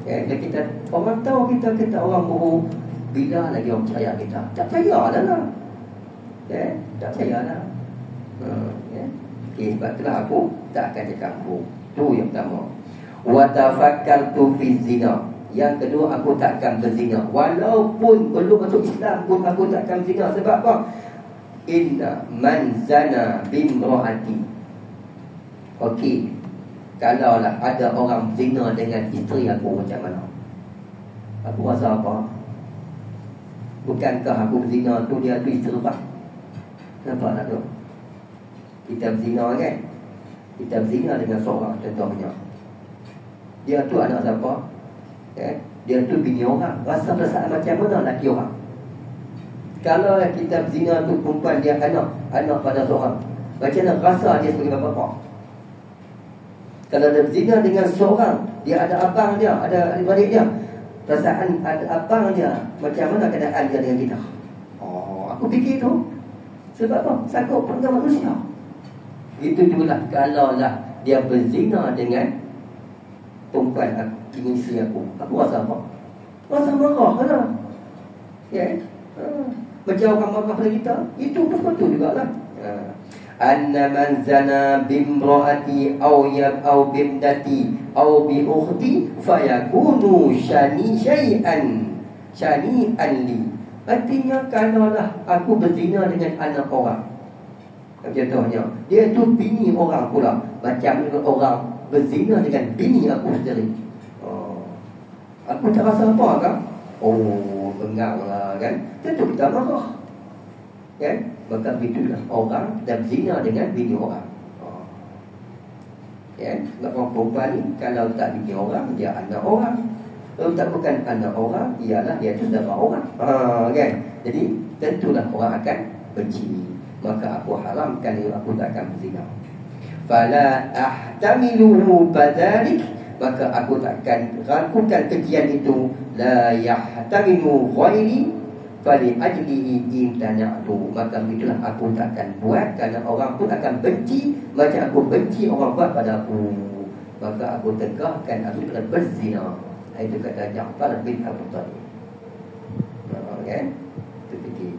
Ya, kita orang tahu kita orang bohong, bila lagi orang percaya kita? Tak percaya lah. Ya, tak percaya lah. Ya. Okay, sebab itulah aku tak akan cakap bohong. Tu yang pertama. Wa tafakkartu fi zina. Yang kedua, aku tak akan berzina. Walaupun belum masuk Islam pun aku tak akan berzina. Sebab apa? Inna man zana bimra'ati. Okey, kalaulah ada orang zina dengan isteri aku, macam mana? Aku rasa apa? Bukankah aku berzina tu dia tu isteri lepas? Nampak tak tu? Kita berzina kan? Kita berzina dengan seorang contohnya. Dia tu anak siapa? Dia tu bini orang. Rasa perasaan macam mana laki orang? Kalau kita berzina tu perempuan dia anak pada seorang, macam mana rasa dia sebagai bapa? Kalau dia berzina dengan seorang, dia ada abang dia, ada adik-adik dia, perasaan ada abang dia, macam mana keadaan dia dengan kita? Aku fikir tu. Sebab apa? Sakut pada manusia. Itu jugalah kalau lah dia berzina dengan perempuan dengan isteri aku rasa apa? Rasa marah kan? Ya. Macam orang marah pada kita. Itu pun betul jugalah. Anna man zana bimraati aw bimdati aw bi ukhti fayakunu shani'an li. Artinya kalaulah aku berzina dengan anak orang, contohnya dia tu bini orang pula, macam orang berzina dengan bini aku sendiri, aku tak rasa apa kan? Bengang lah kan? Tentu kita marah kan? Maka itulah orang dan berzina dengan bini orang. Kan? Orang perempuan ni kalau tak bini orang, dia anak orang. Kalau tak bukan anak orang, ialah dia tu saudara orang. Kan? Jadi tentulah orang akan benci. Maka aku haramkan aku tak akan berzina. Fala ahtamiluhu badalik, maka aku takkan ragukan kejian itu. La yahtamilu ghairi fali ajlihi imtana'tu, maka itulah aku takkan buat kerana orang pun akan benci macam aku benci orang buat pada aku. Maka aku tegakkan aku telah berzina. Itu kata Ja'far bin Abu Talib. Kan? Itu fikir.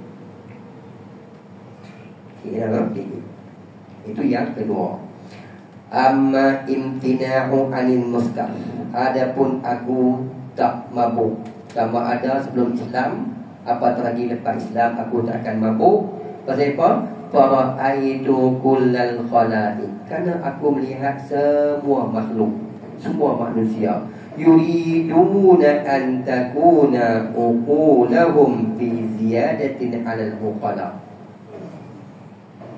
Itu yang kedua. Amma imtina'u anil muskar, adapun aku tak mabuk. Sama ada sebelum Islam, apatah lagi lepas Islam, aku tak akan mabuk. Pasal apa? Fara'aitu kullal khalaiq, kerana aku melihat semua makhluk, semua manusia, yuriduna an takuna uqulahum fi ziyadatin 'alal uqala.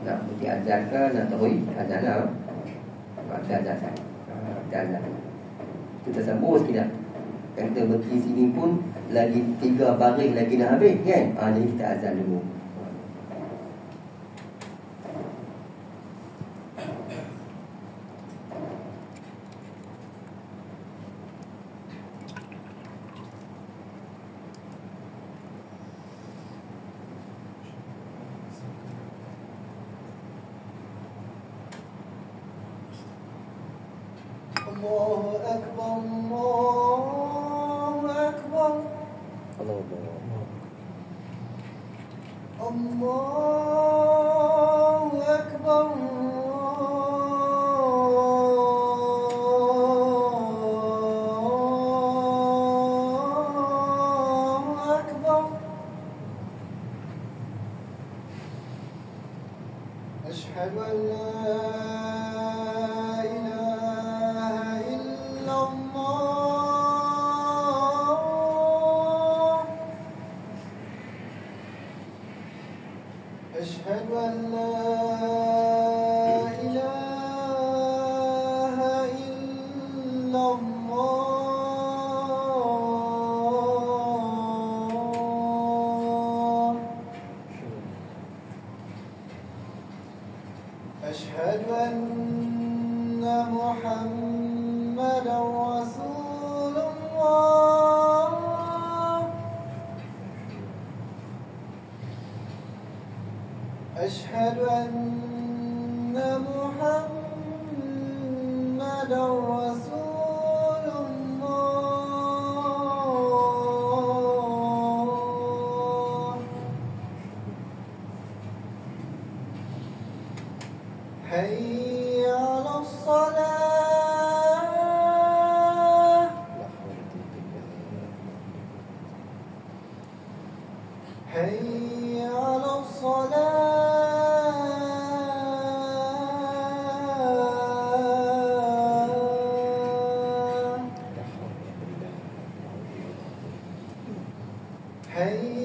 Nak berhenti azan ke? Nak terus azan lah. Azan. Kita sambung sekejap. Kan kita berhenti sini pun lagi 3 baris lagi dah habis kan? Jadi kita azan dulu.
Allahu Akbar, Allahu Akbar,
Allahu
Akbar, Allahu Akbar. Ashhadu an la أشهد أن لا إله إلا الله أشهد أن محمدا رسول الله أشهد أن محمدا رسول الله حي على الصلاة حي على الصلاة حي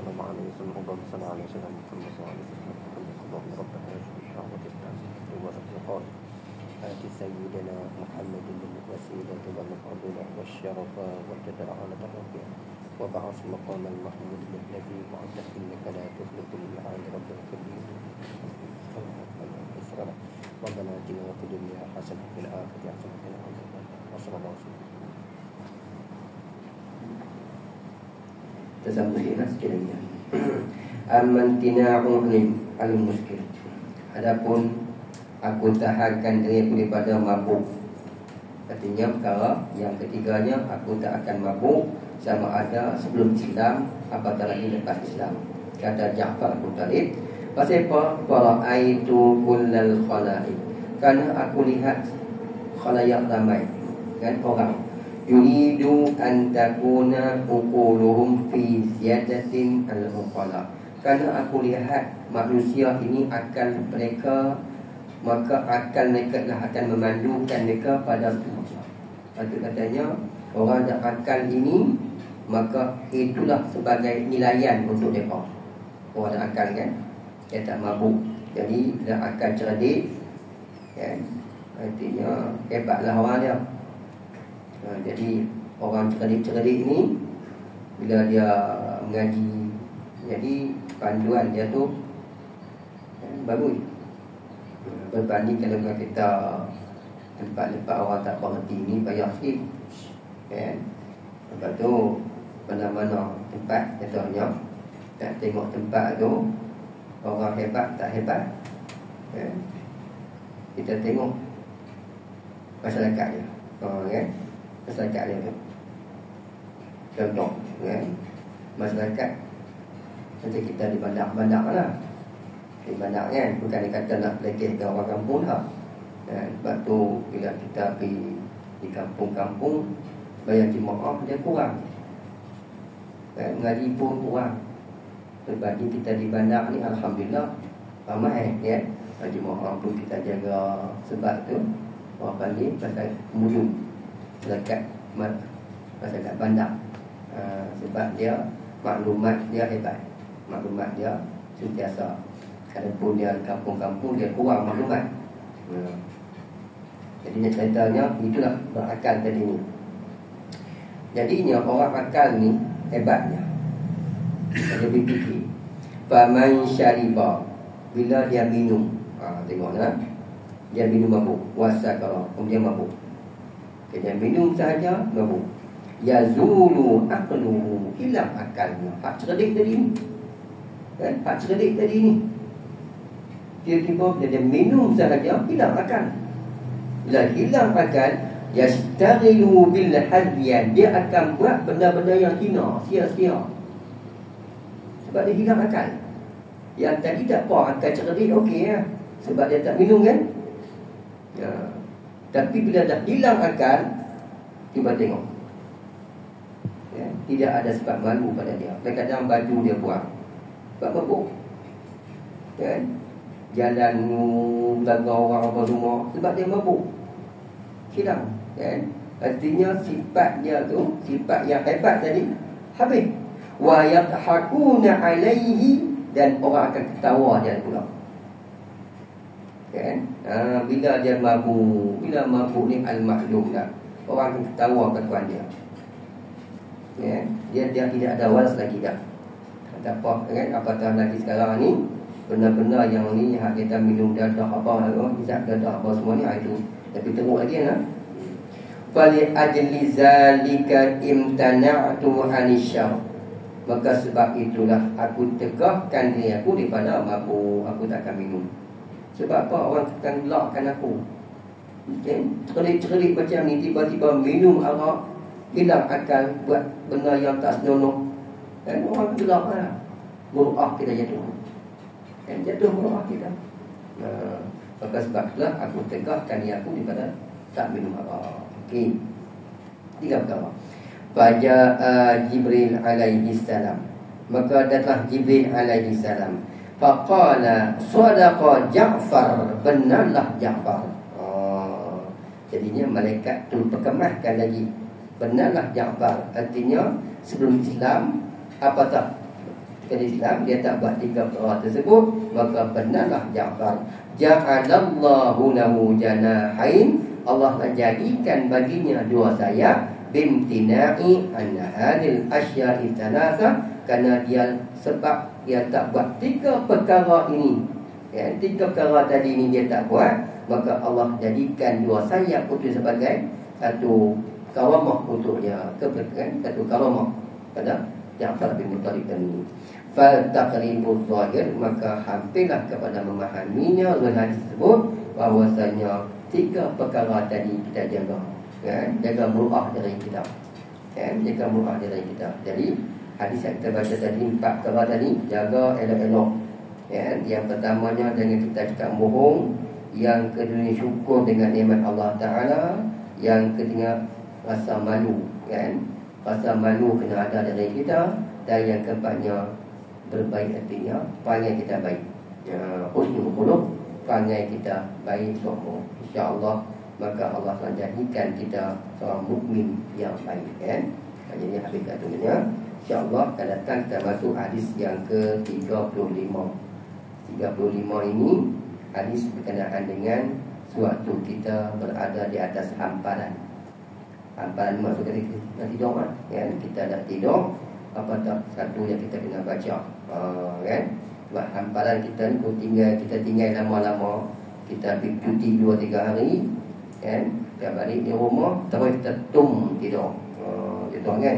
وسلم عليه وسلم اللهم صل على سيدنا محمد وعلى آله وسلم اللهم رب هذه الدعوة التامة والرزقان آت سيدنا محمد الوسيلة والفضيلة والشرف والجدعنة الرفيع وبعث مقام المحمود الذي وعدته إنك لا تخلف الميعاد رب الكريم ربنا آتنا في الدنيا حسنة وفي الآخرة حسنة وقنا عذاب النار وصلى الله وسلم.
Tersambunglah sikit lagi. Amantina'u al-muskil. Adapun aku tahankan diri daripada mabuk. Artinya perkara yang ketiganya, aku tak akan mabuk sama ada sebelum Islam apatah lagi lepas Islam. Kata Ja'far bin Talib, pasal apa? Fara'aitu kullal khalaiq. Kerana aku lihat khalayak ramai, kan, orang yuridu an takuna uquluhum fi ziyadatin al-uqala. Kerana aku lihat manusia ini akal mereka, maka akal mereka lah akan memandukan mereka pada semua. Itu katanya orang ada akal ini, maka itulah sebagai nilaian untuk mereka. Orang ada akal, kan, dia tak mabuk, jadi dia akal cerdik, kan, artinya hebatlah orang dia. Jadi orang cerdik-cerdik ni bila dia mengaji, jadi panduan dia tu bagus. Berbanding kalau kita tempat-tempat orang tak berhenti ni payah sikit, kan. Lepas tu mana-mana tempat contohnya tak tengok tempat tu orang hebat tak hebat, kan. Kita tengok masyarakatnya, kan, masyarakat dia tu. Contoh, kan, masyarakat macam kita di bandar-bandar lah. Di bandar, kan, bukan dia kata nak pelekehkan orang kampung lah, kan. Sebab tu bila kita pergi di kampung-kampung, bayar jemaah dia kurang, kan, mengaji pun kurang. Berbanding kita di bandar ni, alhamdulillah ramai, kan. Jemaah pun kita jaga. Sebab tu orang panggil pasal mulung masyarakat bandar. Sebab dia maklumat dia hebat, maklumat dia sentiasa. Kalaupun dia kampung-kampung dia kurang maklumat. Jadi ceritanya itulah berakal tadi ni. Jadinya orang akal ni hebatnya, dia berfikir. Faman syariba, bila dia minum, tengoklah, dia minum mabuk, wasakara, kemudian mabuk. Dia minum sahaja mabuk. Yazulu aqluhu, hilang akalnya. Hak cerdik tadi ni, kan, hak cerdik tadi ni. Tiba-tiba bila dia minum sahaja hilang akal. Bila hilang akal, yastaghilu bil hadyan, dia akan buat benda-benda yang hina, sia-sia. Sebab dia hilang akal. Yang tadi tak apa, akal cerdik okey lah, sebab dia tak minum, kan. Ya. Tapi bila dah hilang akal, cuba tengok, ya, tidak ada sebab malu pada dia. Kadang-kadang baju dia buang sebab mabuk, kan. Jalan belakang orang apa semua sebab dia mabuk, hilang, kan. Artinya sifat dia tu, sifat yang hebat tadi habis. Wa yadhakuna alaihi, dan orang akan ketawa dia pula, kan. Bila dia mabuk, bila mabuk ni al-maklum dah, orang akan ketawa kekuatan dia, kan. Dia tidak ada waras lagi dah. Tak apa, kan. Apatah lagi sekarang ni benda-benda yang ni hak kita minum dadah apa, hisap dadah apa semua ni, itu tapi teruk lagi lah. Fali ajli zalika imtana'tu anisyar, maka sebab itulah aku tegakkan diri aku daripada mabuk, aku tak akan minum. Sebab apa? Orang akan gelakkan aku, okay? Cerdik-cerdik macam ni tiba-tiba minum arak, hilang akal, buat benda yang tak senonoh, dan orang gelak lah. Muru'ah kita jatuh, kan, jatuh muru'ah kita. Maka sebab itulah aku tegakkan diri aku daripada tak minum arak. Okey, 3 perkara. Faja'a Jibril alaihi salam, maka datang Jibril alaihi salam. Faqala sadaqa Ja'far, benarlah Ja'far. Jadinya malaikat tu perkemahkan lagi, benarlah Ja'far. Artinya sebelum Islam apa tak, ke Islam, dia tak buat 3 perkara tersebut, maka benarlah Ja'far. Ja'alallahu lahu janahain, Allah menjadikan baginya 2 sayap, bimtina'i an hadil asya'i thalatha, kerana dia sebab dia tak buat 3 perkara ini. Ya, 3 perkara tadi ni dia tak buat, maka Allah jadikan 2 sayap itu sebagai satu karamah untuknya, keberkatan, satu karamah pada Ja'far bin Muttalib ini. Fal taqribul zahir, maka hampirlah kepada memahaminya hadis tersebut bahwasanya 3 perkara tadi kita jaga, kan? Jaga muruah dari kita, kan? Jaga muruah dari kita. Jadi hadis yang kita baca tadi 4 perkara tadi, jaga elok-elok, kan? Yang pertamanya jangan kita cakap bohong, yang kedua syukur dengan nikmat Allah Ta'ala, yang ketiga rasa malu, kan? Rasa malu kena ada dari kita, dan yang keempatnya berbaik hatinya, perangai kita baik, husnul khuluq, perangai kita baik semua. InsyaAllah maka Allah akan jadikan kita seorang mukmin yang baik, kan? Jadi habis katanya, InsyaAllah akan datang kita masuk hadis yang ke-35. 35 ini hadis berkenaan dengan suatu kita berada di atas hamparan. Hamparan maksudnya kita tidur, kan? Kita dah tidur, apa tak satu yang kita kena baca, kan? Sebab hamparan kita ni kita tinggal lama-lama, kita pergi cuti 2-3 hari, kan? Kita balik di rumah terus kita tidur, gitu, kan?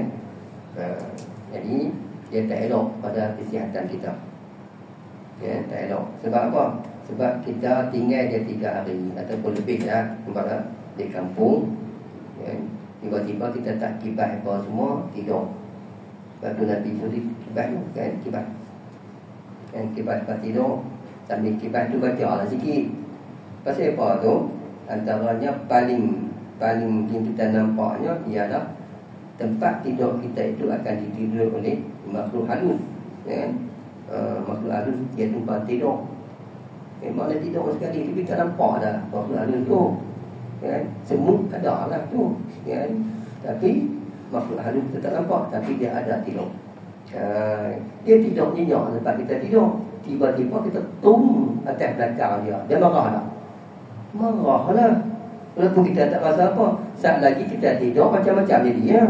Jadi dia tak elok pada kesihatan kita, ya, tak elok. Sebab apa? Sebab kita tinggal dia 3 hari ataupun lebih lah, di kampung, kan? Tiba-tiba kita tak kibas apa semua, tidur. Lepas tu Nabi suruh kibas tu, kan? Kibas, kan? Kibas lepas tidur, sambil kibas tu baca lah sikit. Pasal apa tu? Antaranya paling mungkin kita nampaknya ialah tempat tidur kita itu akan ditidur oleh makhluk halus, kan? Makhluk halus dia tempat tidur. Memang dia tidur sekali, tapi tak nampak dah makhluk halus tu, kan? Semut ada lah tu, kan? Tapi makhluk halus kita tak nampak, tapi dia ada tidur. Dia tidur nyenyak tempat kita tidur. Tiba-tiba kita tum atas belakang dia marah tak? Marah lah. Walaupun kita tak rasa apa, saat lagi kita tidur macam-macam dia.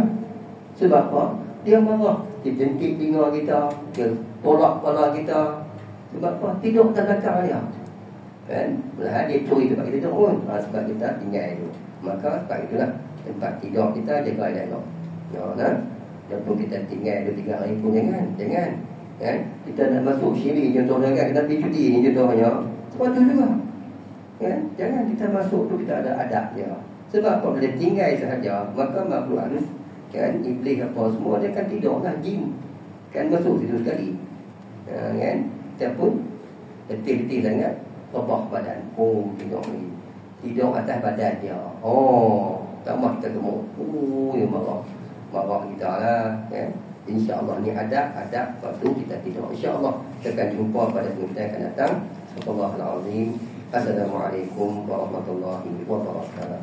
Sebab apa? Dia marah. Dia jentik telinga kita, dia tolak kepala kita. Sebab apa? Tidur atas belakang dia, kan? Malah dia curi tempat kita tidur pun, sebab kita tinggal itu. Maka sebab itulah tempat tidur kita jaga elok. Walaupun kita tinggal 2-3 hari pun jangan, kan? Kita nak masuk syirik contohnya, kan? Kita pergi cuti ni contohnya, sepatu juga, kan? Jangan kita masuk tu kita ada adabnya. Sebab kalau dia tinggal sahaja, maka makhluk halus, kan? Iblis apa semua dia akan tidur lah, jin kan masuk situ sekali, kan? Kita pun letih-letih sangat, rebah badan, tidur lagi, tidur atas badan dia, tambah kita gemuk, dia marah kita lah, kan? InsyaAllah ni adab, lepas tu kita tidur. InsyaAllah kita akan jumpa pada kita akan datang. Subhanallahal azim. Assalamualaikum warahmatullahi wabarakatuh.